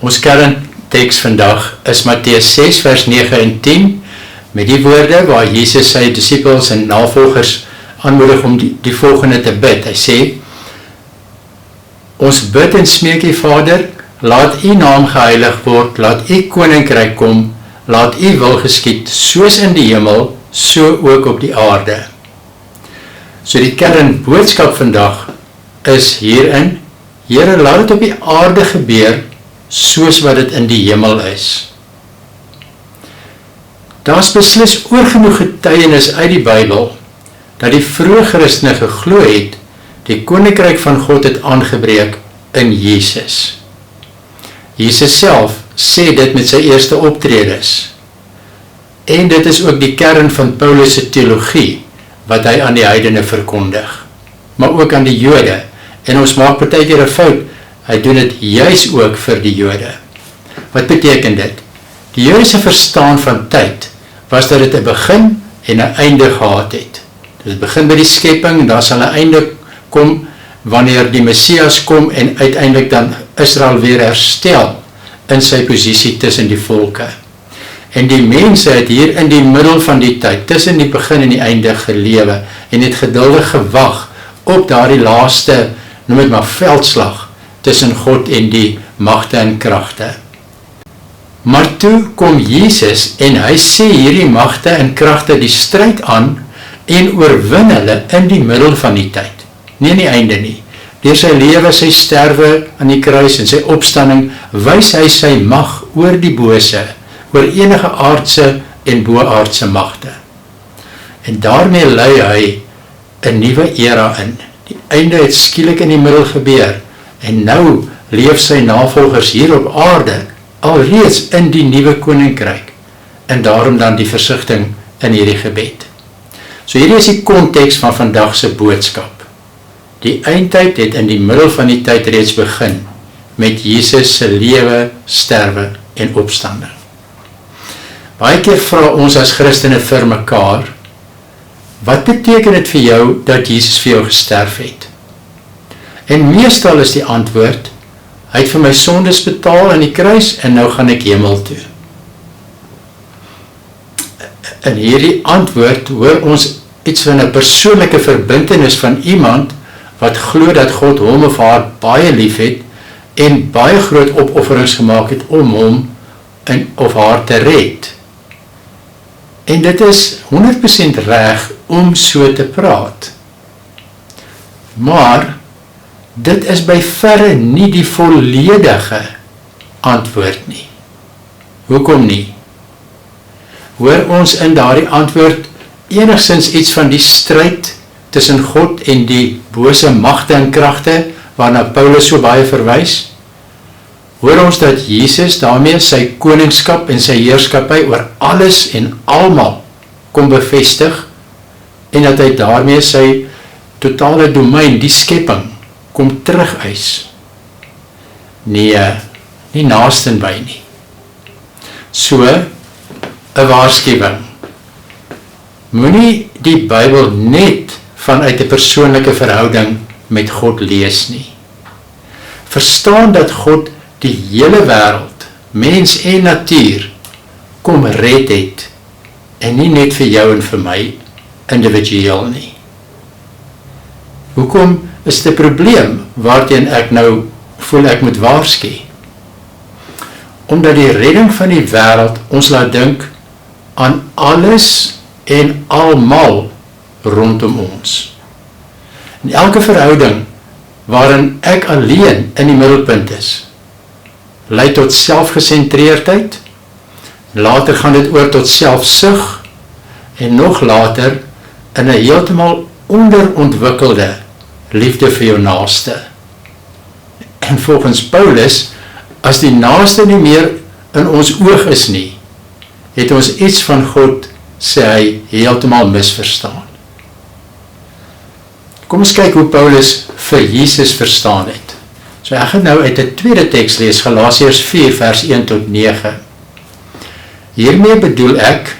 Ons kernteks vandag is Matteus 6 vers 9 en 10 met die woorde waar Jesus sy disippels en navolgers aanmoedig om die volgende te bid. Hy sê, ons bid en smeek U Vader, laat U naam geheilig word, laat U koninkryk kom, laat U wil geskied, soos in die hemel, so ook op die aarde. So die kernboodskap vandag is hierin, Here, laat dit op die aarde gebeur, soos wat dit in die hemel is. Daar is beslis oorgenoeg getuienis uit die Bybel, dat die vroeë Christene geglo het, die koninkryk van God het aangebreek in Jesus. Jesus self sê dit met sy eerste optredes. En dit is ook die kern van Paulus se teologie, wat hy aan die heidene verkondig, maar ook aan die Jode. En ons maak partykeer 'n fout, hy doen dit juis ook vir die Jode. Wat beteken dit? Die Jodese verstaan van tyd was dat dit 'n begin en 'n einde gehad het. Dit begin by die skepping, daar sal 'n einde kom wanneer die Messias kom en uiteindelik dan Israel weer herstel in sy posisie tussen die volke. En die mense het hier in die middel van die tyd, tussen die begin en die einde gelewe en het geduldig gewag op daardie laaste, noem het maar veldslag, tussen God en die magte en kragte. Maar toe kom Jesus en hy sê hierdie magte en kragte die stryd aan en oorwin hulle in die middel van die tyd. Nie in die einde nie. Deur sy lewe, sy sterwe aan die kruis en sy opstanding, wys hy sy mag oor die bose, oor enige aardse en boaardse magte. En daarmee lei hy 'n nuwe era in. Die einde het skielik in die middel gebeur, en nou leef sy navolgers hier op aarde, alreeds in die nuwe koninkryk, en daarom dan die versigtiging in hierdie gebed. So hierdie is die konteks van vandag se boodskap. Die eindtyd het in die middel van die tyd reeds begin, met Jesus se lewe, sterwe en opstanding. Baie keer vra ons as Christene vir mekaar, wat beteken dit vir jou dat Jesus vir jou gesterf het? En meestal is die antwoord, hy het vir my sondes betaal aan die kruis en nou gaan ek hemel toe. In hierdie antwoord hoor ons iets van 'n persoonlike verbintenis van iemand wat glo dat God hom of haar baie lief het en baie groot opofferings gemaak het om hom of haar te red. En dit is 100% reg om so te praat. Maar dit is by verre nie die volledige antwoord nie. Hoekom nie? Hoor ons in daardie antwoord enigstens iets van die stryd tussen God en die bose magte en kragte waarna Paulus so baie verwys? Hoor ons dat Jesus daarmee sy koningskap en sy heerskappy oor alles en almal kom bevestig en dat hy daarmee sy totale domein, die skepping, kom terugeis? Nee, nie naastenby nie. So, 'n waarskuwing. Moenie die Bybel net vanuit 'n persoonlike verhouding met God lees nie. Verstaan dat God die hele wêreld, mens en natuur, kom red het, en nie net vir jou en vir my individueel nie. Hoekom is dit 'n probleem waarteen ek nou voel ek moet waarsku? Omdat die redding van die wêreld ons laat dink aan alles en almal rondom ons. In elke verhouding waarin ek alleen in die middelpunt is, lei tot selfgesentreerdheid, later gaan dit oor tot selfsug, en nog later in 'n heeltemal onderontwikkelde liefde vir jou naaste. En volgens Paulus, as die naaste nie meer in ons oog is nie, het ons iets van God, sê hy, heeltemal misverstaan. Kom ons kyk hoe Paulus vir Jesus verstaan het. So ek gaan nou uit 'n tweede teks lees, Galasiërs 4 vers 1 tot 9. Hiermee bedoel ek,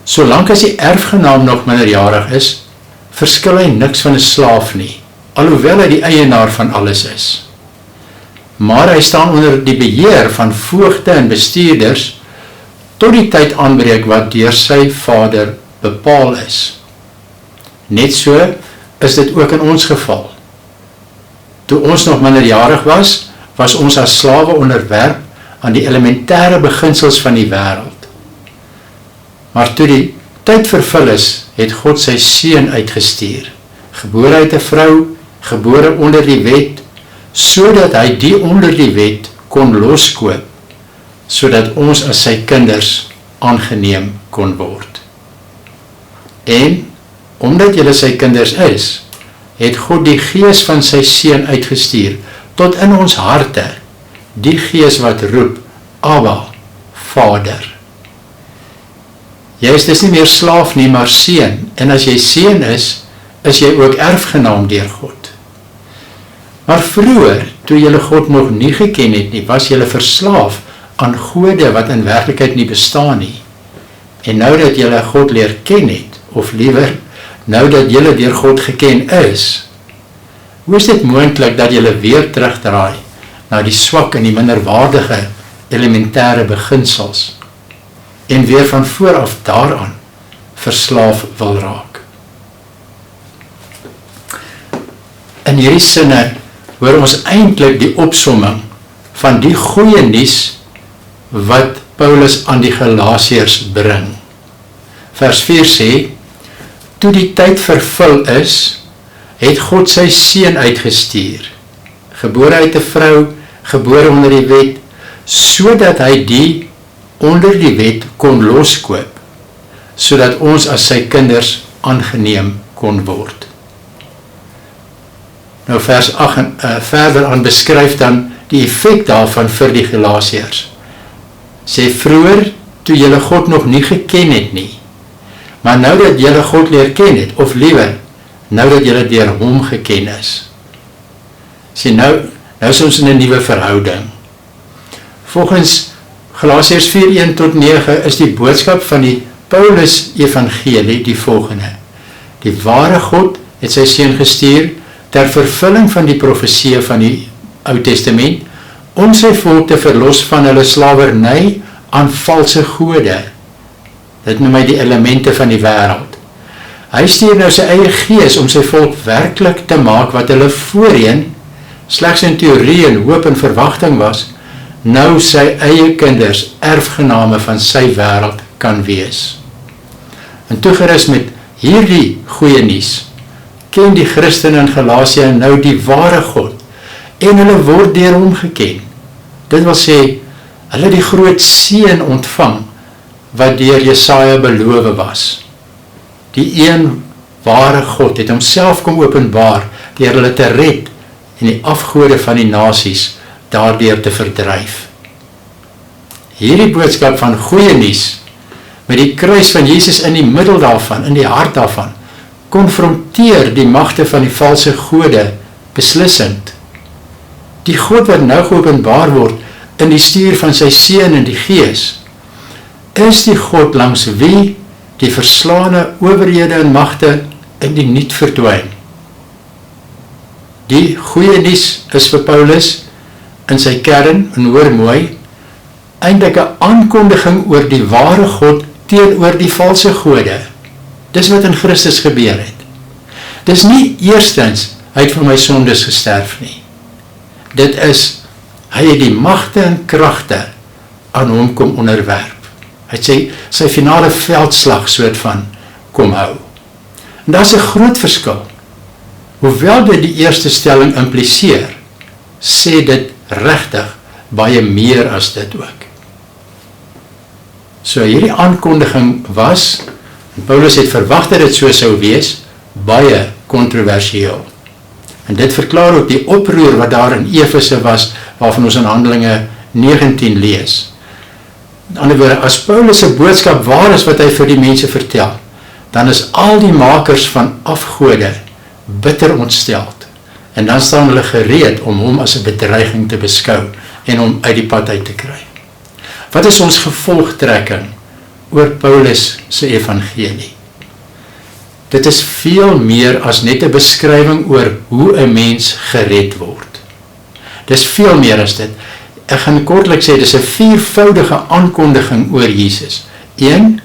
solank as die erfgenaam nog minderjarig is, verskil hy niks van 'n slaaf nie, alhoewel hy die eienaar van alles is. maar hy staan onder die beheer van voogde en bestuurders tot die tyd aanbreek wat deur sy Vader bepaal is. Net so is dit ook in ons geval. Toe ons nog minderjarig was, was ons as slawe onderwerp aan die elementêre beginsels van die wêreld. Maar toe die tyd vervul is, het God sy seun uitgestuur, gebore uit 'n vrou, gebore onder die wet, sodat hy die onder die wet kon loskoop, sodat ons as sy kinders aangeneem kon word. En, omdat julle sy kinders is, het God die gees van sy seun uitgestuur, tot in ons harte, die gees wat roep, Abba, Vader. Jy is dus nie meer slaaf nie, maar seun, en as jy seun is jy ook erfgenaam deur God. Maar vroeër, toe julle God nog nie geken het nie, was julle verslaaf aan gode wat in werklikheid nie bestaan nie. En nou dat julle God leer ken het, of liewer, nou dat julle deur God geken is, hoe is dit moontlik dat julle weer terugdraai na die swak en die minderwaardige elementêre beginsels en weer van vooraf daaraan verslaaf wil raak? In hierdie sinne hoor ons eintlik die opsomming van die goeie nuus wat Paulus aan die Galasiërs bring. Vers 4 sê, toe die tyd vervul is, het God sy seun uitgestuur, gebore uit 'n vrou, gebore onder die wet, sodat hy die onder die wet kon loskoop, sodat ons as sy kinders aangeneem kon word. Nou vers 8 verder aan beskryf dan die effek daarvan vir die Galasiërs. Sê vroeër, toe julle God nog nie geken het nie, maar nou dat julle God leer ken het, of liewer, nou dat julle deur hom geken is. Sê nou is ons in 'n nuwe verhouding. Volgens Galasiërs 4:1-9 is die boodskap van die Paulus evangelie die volgende. Die ware God het sy seun gestuur ter vervulling van die profeseë van die Ou Testament, om sy volk te verlos van hulle slawerny aan valse gode. Dit noem hy die elemente van die wêreld. Hy stuur nou sy eie gees om sy volk werklik te maak wat hulle voorheen slegs in teorie en hoop en verwagting was, nou sy eie kinders erfgename van sy wêreld kan wees. En toegerus met hierdie goeie nuus, ken die Christene in Galasië nou die ware God, en hulle word deur hom geken. Dit wil sê, hulle het die groot seën ontvang, wat deur Jesaja beloof was. Die een ware God het homself kom openbaar, deur hulle te red, en die afgode van die nasies daardeur te verdryf. Hierdie boodskap van goeie nuus, met die kruis van Jesus in die middel daarvan, in die hart daarvan, konfronteer die magte van die valse gode beslissend. Die God wat nou geopenbaar word in die stuur van sy seun in die gees, is die God langs wie die verslaane owerhede en magte in die niet verdwyn. Die goeie nuus is vir Paulus in sy kern, en hoor mooi, eintlik 'n aankondiging oor die ware God teenoor die valse gode. Dis wat in Christus gebeur het. Dis nie eerstens, hy het vir my sondes gesterf nie. Dit is, hy het die magte en kragte aan hom kom onderwerp. Hy het sy finale veldslag soort van kom hou. En daar is 'n groot verskil. Hoewel dit die eerste stelling impliseer, sê dit regtig baie meer as dit ook. So hierdie aankondiging was, en Paulus het verwag dat dit so sou wees, baie kontroversieel. En dit verklaar ook die oproer wat daar in Efese was, waarvan ons in Handelinge 19 lees. In ander woorde, as Paulus se boodskap waar is wat hy vir die mense vertel, dan is al die makers van afgode bitter ontsteld. En dan staan hulle gereed om hom as 'n bedreiging te beskou en hom uit die pad uit te kry. Wat is ons gevolgtrekking oor Paulus se evangelie? Dit is veel meer as net 'n beskrywing oor hoe 'n mens gered word. Dis veel meer as dit. Ek gaan kortlik sê, dis 'n viervoudige aankondiging oor Jesus. 1,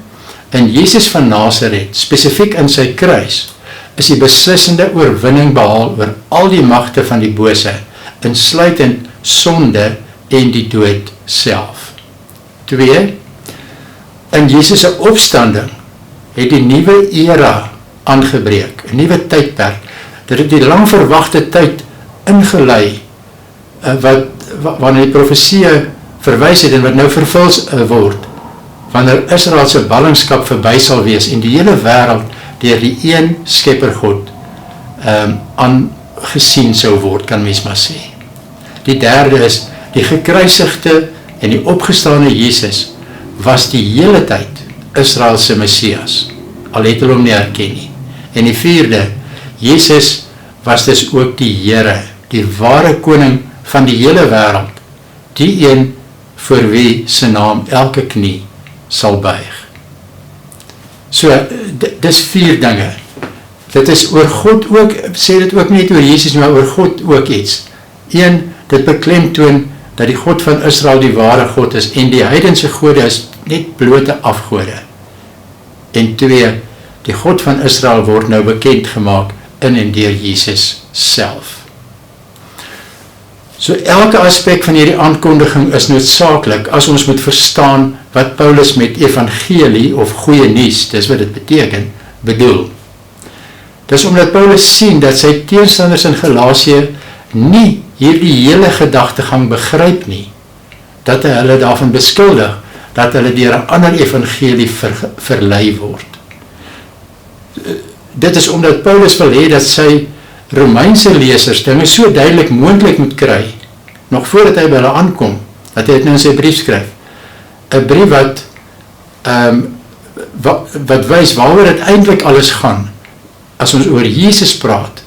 in Jesus van Nasaret, spesifiek in sy kruis, is die beslissende oorwinning behaal oor al die magte van die bose, insluitend sonde en die dood self. 2, in Jesus se opstanding het die nuwe era aangebreek, 'n nuwe tydperk. Dit het die lang verwagte tyd ingelei, wanneer die profesie verwys het en wat nou vervul word, wanneer Israel se ballingskap verby sal wees en die hele wêreld deur die een Skepper God aangesien sou word, kan mens maar sê. Die derde is, die gekruisigde en die opgestane Jesus was die hele tyd Israel se Messias, al het hulle hom nie herken nie. En die vierde, Jesus was dus ook die Here, die ware koning van die hele wêreld, die een voor wie sy naam elke knie sal buig. So, dis 4 dinge. Dit is oor God ook, sê dit ook nie oor Jesus, maar oor God ook iets. 1, dit beklemtoon dat die God van Israel die ware God is, en die heidense gode is net blote afgode. En 2, die God van Israel word nou bekend gemaak in en deur Jesus self. So elke aspek van hierdie aankondiging is noodsaaklik as ons moet verstaan wat Paulus met evangelie of goeie nuus, dis wat dit beteken, bedoel. Dis omdat Paulus sien dat sy teenstanders in Galasië nie hierdie hele gedagtegang begryp nie, dat hy hulle daarvan beskuldig, dat hulle deur 'n ander evangelie verlei word. Dit is omdat Paulus wil hê dat sy Romeinse lesers dinge so duidelik moontlik moet kry, nog voordat hy by hulle aankom, dat hy het nou in sy brief skryf. 'n Brief wat wys waaroor dit eintlik alles gaan. As ons oor Jesus praat,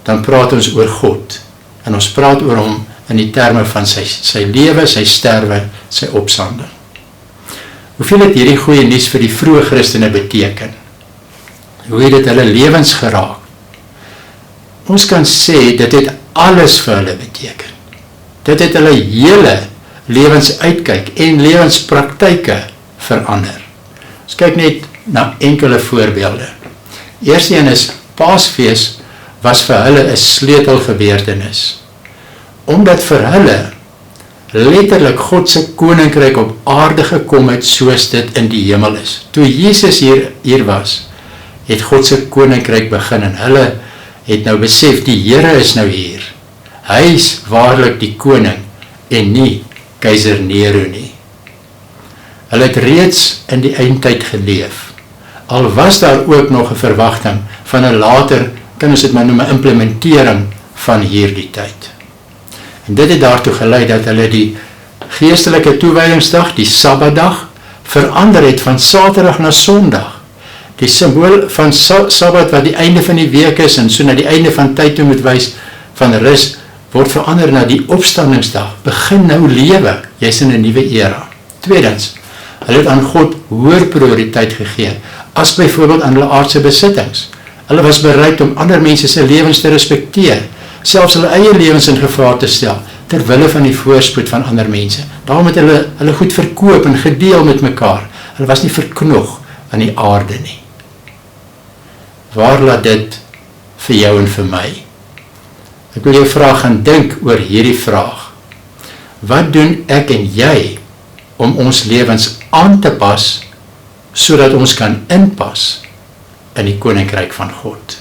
dan praat ons oor God. En ons praat oor hom in die terme van sy lewe, sy sterwe, sy opstanding. Hoeveel het hierdie goeie nuus vir die vroeë Christene beteken? Hoe het dit hulle lewens geraak? Ons kan sê, dit het alles vir hulle beteken. Dit het hulle hele lewensuitkyk en lewenspraktyke verander. Ons kyk net na enkele voorbeelde. Eerste een is, Paasfees was vir hulle 'n sleutelgebeurtenis. Omdat vir hulle letterlik God se koninkryk op aarde gekom het soos dit in die hemel is. Toe Jesus hier was, het God se koninkryk begin en hulle het nou besef, die Here is nou hier. Hy is waarlik die koning en nie keiser Nero nie. Hulle het reeds in die eindtyd geleef. Al was daar ook nog 'n verwagting van 'n later, kan ons dit maar noem, 'n implementering van hierdie tyd. En dit het daartoe gelei dat hulle die geestelike toewydingsdag, die Sabbatdag, verander het van Saterdag na Sondag. Die symbool van Sabbat wat die einde van die week is en so na die einde van tyd toe moet wys van rus, word verander na die opstandingsdag. Begin nou lewe, jy's in 'n nuwe era. Tweedens, hulle het aan God hoër prioriteit gegee, as byvoorbeeld aan hulle aardse besittings. Hulle was bereid om ander mense se lewens te respekteer, selfs hulle eie lewens in gevaar te stel, ter wille van die voorspoed van ander mense. Daarom het hulle goed verkoop en gedeel met mekaar. Hulle was nie verknog aan die aarde nie. Waar laat dit vir jou en vir my? Ek wil jou vraag gaan dink oor hierdie vraag. Wat doen ek en jy om ons lewens aan te pas, sodat ons kan inpas in die koninkryk van God?